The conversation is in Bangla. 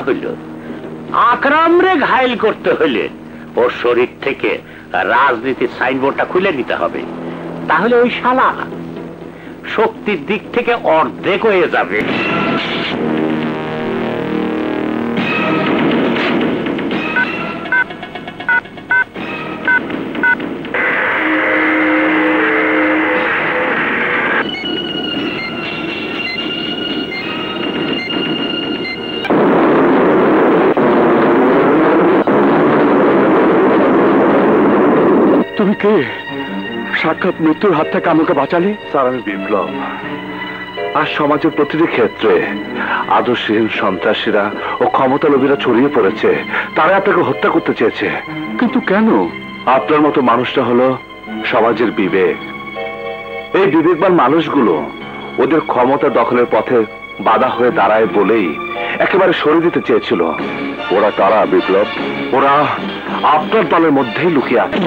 হইল আকরামরে ঘায়েল করতে হইলে ওর শরীর থেকে রাজনীতির সাইনবোর্ডটা খুলে নিতে হবে, তাহলে ওই শালা শক্তির দিক থেকে অর্ধেক হয়ে যাবে। তুমি কে? সাক্ষাৎ মৃত্যুর হাত থেকে আমাকে বাঁচালে। স্যার আমি বিপ্লব। আর সমাজের প্রতিটি ক্ষেত্রে আদর্শহীন সন্ত্রাসীরা ও ক্ষমতালোভীরা ছড়িয়ে পড়েছে, তারা আপনাকে হত্যা করতে চেয়েছে। কিন্তু কেন? আপনার মতো মানুষটা হলো সমাজের বিবেক। এই বিবেকবান মানুষগুলো ওদের ক্ষমতা দখলের পথে বাধা হয়ে দাঁড়ায় বলেই একেবারে সরিয়ে দিতে চেয়েছিল। ওরা তারা বিপ্লব, ওরা আপনার দলের মধ্যেই লুকিয়ে আছে।